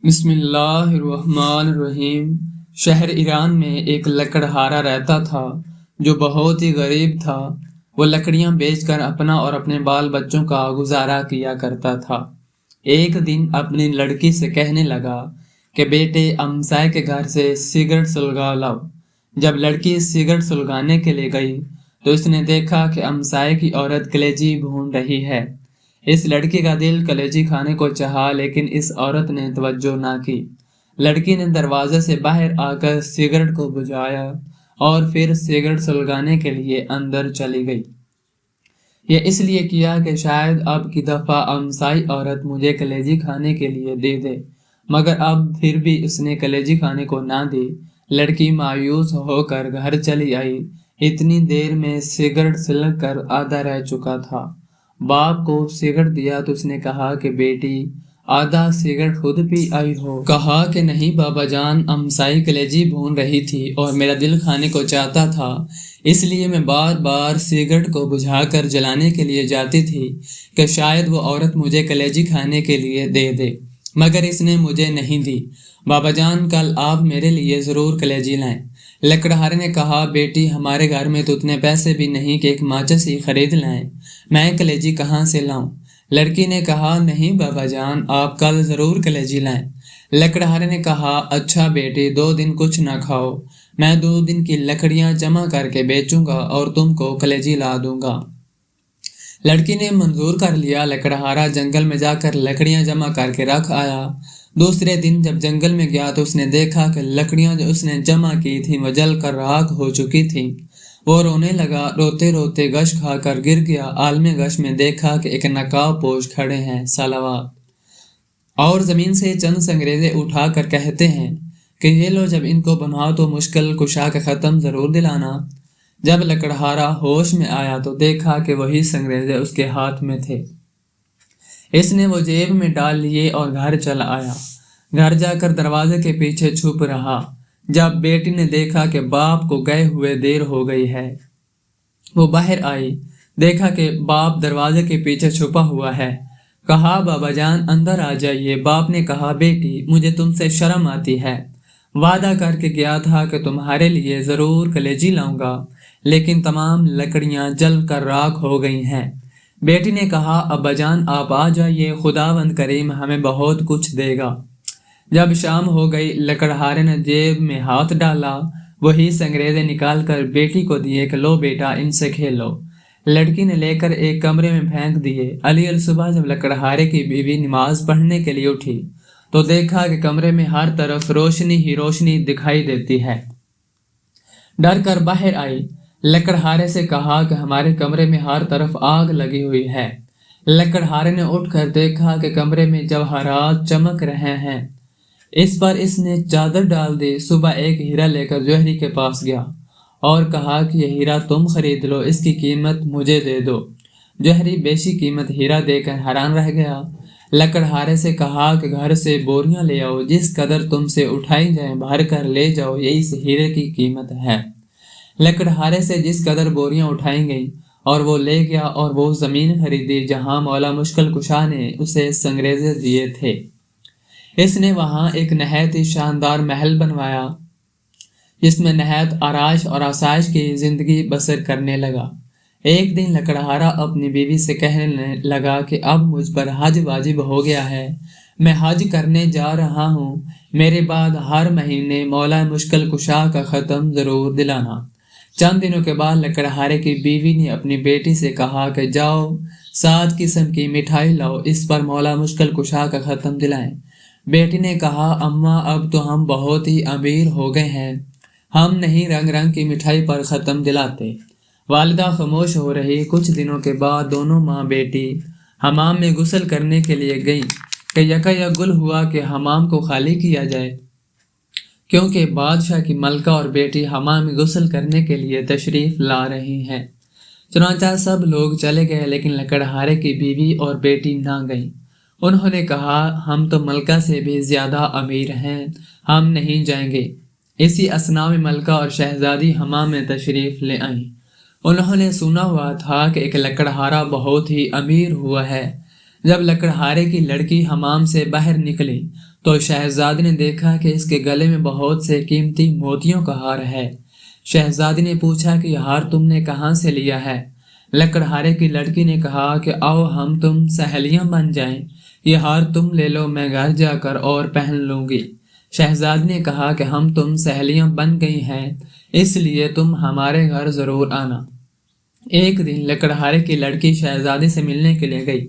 بسم اللہ الرحمن الرحیم۔ شہر ایران میں ایک لکڑہارا رہتا تھا جو بہت ہی غریب تھا۔ وہ لکڑیاں بیچ کر اپنا اور اپنے بال بچوں کا گزارا کیا کرتا تھا۔ ایک دن اپنی لڑکی سے کہنے لگا کہ بیٹے ہمسائے کے گھر سے سگریٹ سلگا لاؤ۔ جب لڑکی سگریٹ سلگانے کے لیے گئی تو اس نے دیکھا کہ ہمسائے کی عورت کلیجی بھون رہی ہے۔ اس لڑکی کا دل کلیجی کھانے کو چاہا، لیکن اس عورت نے توجہ نہ کی۔ لڑکی نے دروازے سے باہر آ کر سگریٹ کو بجھایا اور پھر سگریٹ سلگانے کے لیے اندر چلی گئی۔ یہ اس لیے کیا کہ شاید اب کی دفعہ ہمسائی عورت مجھے کلیجی کھانے کے لیے دے دے، مگر اب پھر بھی اس نے کلیجی کھانے کو نہ دی۔ لڑکی مایوس ہو کر گھر چلی آئی۔ اتنی دیر میں سگریٹ سلگ کر آدھا رہ چکا تھا۔ باپ کو سگریٹ دیا تو اس نے کہا کہ بیٹی آدھا سگریٹ خود پی آئی ہو۔ کہا کہ نہیں بابا جان، ہمسائی کلیجی بھون رہی تھی اور میرا دل کھانے کو چاہتا تھا، اس لیے میں بار بار سگریٹ کو بجھا کر جلانے کے لیے جاتی تھی کہ شاید وہ عورت مجھے کلیجی کھانے کے لیے دے دے، مگر اس نے مجھے نہیں دی۔ بابا جان کل آپ میرے لیے ضرور کلیجی لائیں۔ لکڑہارے نے کہا بیٹی ہمارے گھر میں تو اتنے پیسے بھی نہیں کہ ایک ماچس ہی خرید لائیں، میں کلیجی کہاں سے لاؤں؟ لڑکی نے کہا نہیں بابا جان، آپ کل ضرور کلیجی لائیں۔ لکڑہارے نے کہا اچھا بیٹی 2 دن کچھ نہ کھاؤ، میں 2 دن کی لکڑیاں جمع کر کے بیچوں گا اور تم کو کلیجی لا دوں گا۔ لڑکی نے منظور کر لیا۔ لکڑہارا جنگل میں جا کر لکڑیاں جمع کر کے رکھ آیا۔ دوسرے دن جب جنگل میں گیا تو اس نے دیکھا کہ لکڑیاں جو اس نے جمع کی تھیں وہ جل کر راکھ ہو چکی تھیں۔ وہ رونے لگا، روتے روتے غش کھا کر گر گیا۔ عالم غش میں دیکھا کہ ایک نقاب پوش کھڑے ہیں، صلوات، اور زمین سے چند سنگریزے اٹھا کر کہتے ہیں کہ یہ لو، جب ان کو بناؤ تو مشکل کشا کا ختم ضرور دلانا۔ جب لکڑہارا ہوش میں آیا تو دیکھا کہ وہی سنگریزے اس کے ہاتھ میں تھے۔ اس نے وہ جیب میں ڈال لیے اور گھر چلا آیا۔ گھر جا کر دروازے کے پیچھے چھپ رہا۔ جب بیٹی نے دیکھا کہ باپ کو گئے ہوئے دیر ہو گئی ہے، وہ باہر آئی، دیکھا کہ باپ دروازے کے پیچھے چھپا ہوا ہے۔ کہا بابا جان اندر آ جائیے۔ باپ نے کہا بیٹی مجھے تم سے شرم آتی ہے، وعدہ کر کے گیا تھا کہ تمہارے لیے ضرور کلیجی لاؤں گا، لیکن تمام لکڑیاں جل کر راکھ ہو گئی ہیں۔ بیٹی نے کہا ابا جان آپ آ جائیے، خداوند کریم ہمیں بہت کچھ دے گا۔ جب شام ہو گئی، لکڑہارے نے جیب میں ہاتھ ڈالا، وہی سنگریزے نکال کر بیٹی کو دیے کہ لو بیٹا ان سے کھیلو۔ لڑکی نے لے کر ایک کمرے میں پھینک دیے۔ علی الصبح جب لکڑہارے کی بیوی نماز پڑھنے کے لیے اٹھی تو دیکھا کہ کمرے میں ہر طرف روشنی ہی روشنی دکھائی دیتی ہے۔ ڈر کر باہر آئی، لکڑہارے سے کہا کہ ہمارے کمرے میں ہر طرف آگ لگی ہوئی ہے۔ لکڑہارے نے اٹھ کر دیکھا کہ کمرے میں جواہرات چمک رہے ہیں۔ اس پر اس نے چادر ڈال دی۔ صبح ایک ہیرا لے کر جوہری کے پاس گیا اور کہا کہ یہ ہیرا تم خرید لو، اس کی قیمت مجھے دے دو۔ جوہری بیشی قیمت ہیرا دے کر حیران رہ گیا۔ لکڑہارے سے کہا کہ گھر سے بوریاں لے آؤ، جس قدر تم سے اٹھائی جائیں بھر کر لے جاؤ، یہی اس ہیرے کی قیمت ہے۔ لکڑہارے سے جس قدر بوریاں اٹھائی گئیں اور وہ لے گیا اور وہ زمین خریدی جہاں مولا مشکل کشا نے اسے سنگریزے دیے تھے۔ اس نے وہاں ایک نہایت ہی شاندار محل بنوایا جس میں نہایت آرائش اور آسائش کی زندگی بسر کرنے لگا۔ ایک دن لکڑہارا اپنی بیوی سے کہنے لگا کہ اب مجھ پر حج واجب ہو گیا ہے، میں حج کرنے جا رہا ہوں، میرے بعد ہر مہینے مولا مشکل کشا کا ختم ضرور دلانا۔ چند دنوں کے بعد لکڑہارے کی بیوی نے اپنی بیٹی سے کہا کہ جاؤ 7 قسم کی مٹھائی لاؤ، اس پر مولا مشکل کشا کا ختم دلائیں۔ بیٹی نے کہا اماں اب تو ہم بہت ہی امیر ہو گئے ہیں، ہم نہیں رنگ رنگ کی مٹھائی پر ختم دلاتے۔ والدہ خاموش ہو رہی۔ کچھ دنوں کے بعد دونوں ماں بیٹی حمام میں غسل کرنے کے لیے گئیں کہ یکا گل ہوا کہ حمام کو خالی کیا جائے، کیونکہ بادشاہ کی ملکہ اور بیٹی حمام میں غسل کرنے کے لیے تشریف لا رہی ہیں۔ چنانچہ سب لوگ چلے گئے، لیکن لکڑہارے کی بیوی اور بیٹی نہ گئیں۔ انہوں نے کہا ہم تو ملکہ سے بھی زیادہ امیر ہیں، ہم نہیں جائیں گے۔ اسی اثناء میں ملکہ اور شہزادی حمام میں تشریف لے آئیں۔ انہوں نے سنا ہوا تھا کہ ایک لکڑہارا بہت ہی امیر ہوا ہے۔ جب لکڑہارے کی لڑکی حمام سے باہر نکلی تو شہزادی نے دیکھا کہ اس کے گلے میں بہت سے قیمتی موتیوں کا ہار ہے۔ شہزادی نے پوچھا کہ یہ ہار تم نے کہاں سے لیا ہے؟ لکڑہارے کی لڑکی نے کہا کہ آؤ ہم تم سہیلیاں بن جائیں، یہ ہار تم لے لو، میں گھر جا کر اور پہن لوں گی۔ شہزادی نے کہا کہ ہم تم سہیلیاں بن گئی ہیں، اس لیے تم ہمارے گھر ضرور آنا۔ ایک دن لکڑہارے کی لڑکی شہزادی سے ملنے کے لیے گئی۔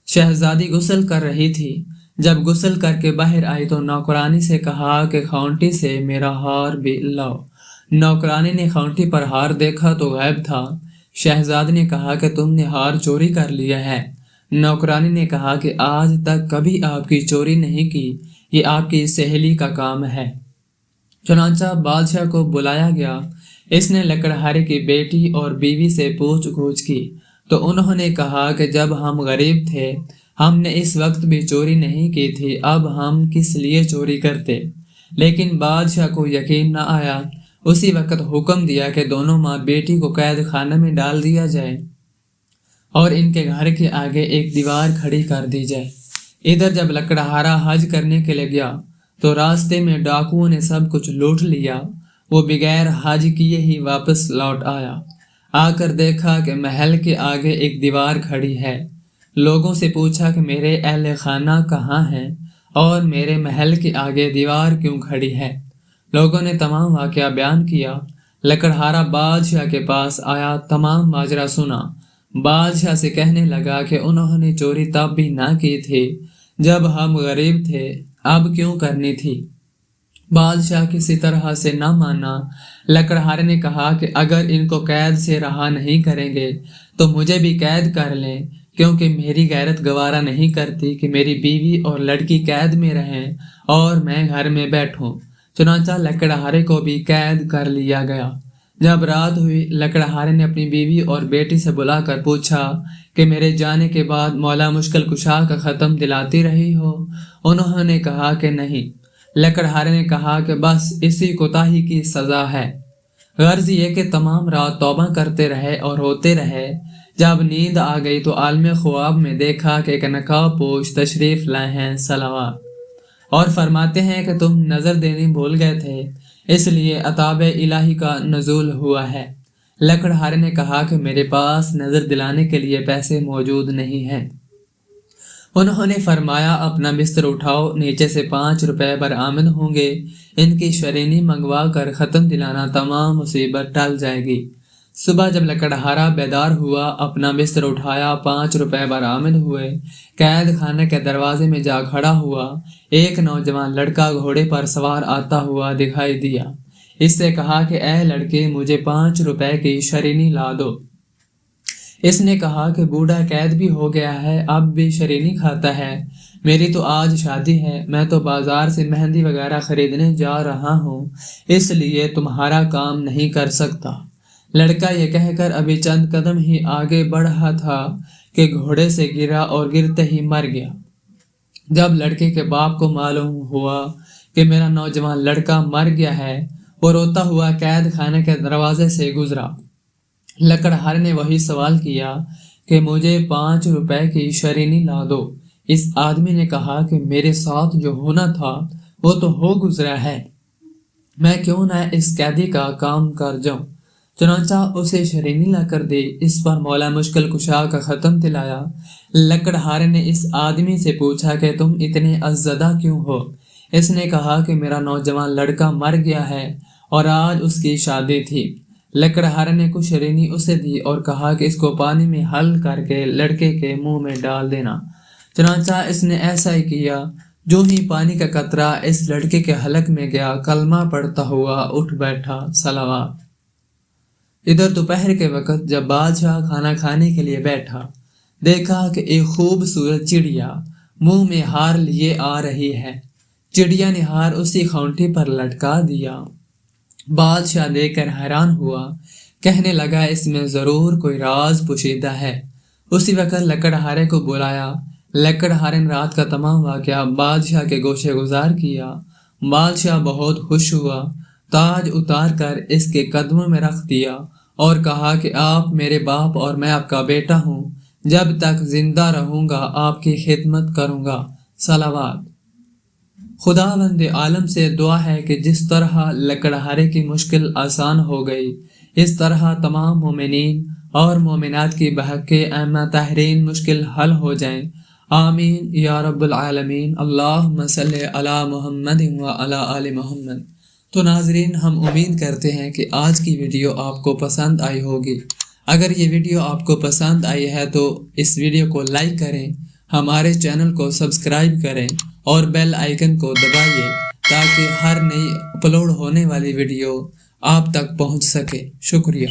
شہزادی غسل کر رہی تھی۔ جب غسل کر کے باہر آئی تو نوکرانی سے کہا کہ خونٹی سے میرا ہار بھی لاؤ۔ نوکرانی نے خونٹی پر ہار دیکھا تو غائب تھا۔ شہزادی نے کہا کہ تم نے ہار چوری کر لیا ہے۔ نوکرانی نے کہا کہ آج تک کبھی آپ کی چوری نہیں کی، یہ آپ کی سہیلی کا کام ہے۔ چنانچہ بادشاہ کو بلایا گیا۔ اس نے لکڑہارے کی بیٹی اور بیوی سے پوچھ گچھ کی تو انہوں نے کہا کہ جب ہم غریب تھے ہم نے اس وقت بھی چوری نہیں کی تھی، اب ہم کس لیے چوری کرتے؟ لیکن بادشاہ کو یقین نہ آیا۔ اسی وقت حکم دیا کہ دونوں ماں بیٹی کو قید خانہ میں ڈال دیا جائے اور ان کے گھر کے آگے ایک دیوار کھڑی کر دی جائے۔ ادھر جب لکڑہارا حج کرنے کے لیے گیا تو راستے میں ڈاکوؤں نے سب کچھ لوٹ لیا۔ وہ بغیر حج کیے ہی واپس لوٹ آیا۔ آ کر دیکھا کہ محل کے آگے ایک دیوار کھڑی ہے۔ لوگوں سے پوچھا کہ میرے اہل خانہ کہاں ہیں اور میرے محل کے آگے دیوار کیوں کھڑی ہے؟ لوگوں نے تمام واقعہ بیان کیا۔ لکڑہارا بادشاہ کے پاس آیا، تمام ماجرا سنا۔ بادشاہ سے کہنے لگا کہ انہوں نے چوری تب بھی نہ کی تھی جب ہم غریب تھے، اب کیوں کرنی تھی؟ بادشاہ کسی طرح سے نہ مانا۔ لکڑہارے نے کہا کہ اگر ان کو قید سے رہا نہیں کریں گے تو مجھے بھی قید کر لیں، کیونکہ میری غیرت گوارا نہیں کرتی کہ میری بیوی اور لڑکی قید میں رہیں اور میں گھر میں بیٹھوں۔ چنانچہ لکڑہارے کو بھی قید کر لیا گیا۔ جب رات ہوئی لکڑہارے نے اپنی بیوی اور بیٹی سے بلا کر پوچھا کہ میرے جانے کے بعد مولا مشکل کشا کا ختم دلاتی رہی ہو؟ انہوں نے کہا کہ نہیں۔ لکڑہارے نے کہا کہ بس اسی کوتاہی کی سزا ہے۔ غرض یہ کہ تمام رات توبہ کرتے رہے اور روتے رہے۔ جب نیند آ گئی تو عالم خواب میں دیکھا کہ ایک نقاب پوش تشریف لائے ہیں صلوات، اور فرماتے ہیں کہ تم نظر دینی بھول گئے تھے، اس لیے عتاب الہی کا نزول ہوا ہے۔ لکڑہارے نے کہا کہ میرے پاس نظر دلانے کے لیے پیسے موجود نہیں ہیں۔ انہوں نے فرمایا اپنا بستر اٹھاؤ، نیچے سے 5 روپے برآمد ہوں گے، ان کی شرینی منگوا کر ختم دلانا، تمام مصیبت ٹل جائے گی۔ صبح جب لکڑہارا بیدار ہوا، اپنا بستر اٹھایا، 5 روپے برآمد ہوئے، قید خانے کے دروازے میں جا کھڑا ہوا۔ ایک نوجوان لڑکا گھوڑے پر سوار آتا ہوا دکھائی دیا۔ اس سے کہا کہ اے لڑکے، مجھے 5 روپے کی شرینی لا دو۔ اس نے کہا کہ بوڑھا قید بھی ہو گیا ہے، اب بھی شرینی کھاتا ہے، میری تو آج شادی ہے، میں تو بازار سے مہندی وغیرہ خریدنے جا رہا ہوں، اس لیے تمہارا کام نہیں کر سکتا۔ لڑکا یہ کہہ کر ابھی چند قدم ہی آگے بڑھ رہا تھا کہ گھوڑے سے گرا اور گرتے ہی مر گیا۔ جب لڑکے کے باپ کو معلوم ہوا کہ میرا نوجوان لڑکا مر گیا ہے، وہ روتا ہوا قید خانے کے دروازے سے گزرا۔ لکڑہارے نے وہی سوال کیا کہ مجھے 5 روپے کی شرینی لا دو۔ اس آدمی نے کہا کہ میرے ساتھ جو ہونا تھا وہ تو ہو گزرا ہے، میں کیوں نہ اس قیدی کا کام کر جاؤں؟ چنانچہ اسے شرینی لا کر دی۔ اس پر مولا مشکل کشا کا ختم دلایا۔ لکڑہارے نے اس آدمی سے پوچھا کہ تم اتنے عزدہ کیوں ہو؟ اس نے کہا کہ میرا نوجوان لڑکا مر گیا ہے اور آج اس کی شادی تھی۔ لکڑہارے نے کچھ شرینی اسے دی اور کہا کہ اس کو پانی میں حل کر کے لڑکے کے منہ میں ڈال دینا۔ چنانچہ اس نے ایسا ہی کیا۔ جو ہی پانی کا قطرہ اس لڑکے کے حلق میں گیا، کلمہ پڑھتا ہوا اٹھ بیٹھا صلوات۔ ادھر دوپہر کے وقت جب بادشاہ کھانا کھانے کے لیے بیٹھا، دیکھا کہ ایک خوبصورت چڑیا منہ میں ہار لیے آ رہی ہے۔ چڑیا نے ہار اسی خونٹی پر لٹکا دیا۔ بادشاہ دیکھ کر حیران ہوا، کہنے لگا اس میں ضرور کوئی راز پوشیدہ ہے۔ اسی وقت لکڑہارے کو بلایا۔ لکڑہارے نے رات کا تمام واقعہ بادشاہ کے گوشے گزار کیا۔ بادشاہ بہت خوش ہوا، تاج اتار کر اس کے قدموں میں رکھ دیا اور کہا کہ آپ میرے باپ اور میں آپ کا بیٹا ہوں، جب تک زندہ رہوں گا آپ کی خدمت کروں گا صلوات۔ خداوند عالم سے دعا ہے کہ جس طرح لکڑہارے کی مشکل آسان ہو گئی، اس طرح تمام مومنین اور مومنات کی بحق ائمہ طاہرین مشکل حل ہو جائیں۔ آمین یا رب العالمین۔ اللہم صلی علی محمد و علی آل محمد۔ تو ناظرین، ہم امید کرتے ہیں کہ آج کی ویڈیو آپ کو پسند آئی ہوگی۔ اگر یہ ویڈیو آپ کو پسند آئی ہے تو اس ویڈیو کو لائک کریں، ہمارے چینل کو سبسکرائب کریں اور بیل آئیکن کو دبائیے تاکہ ہر نئی اپلوڈ ہونے والی ویڈیو آپ تک پہنچ سکے۔ شکریہ۔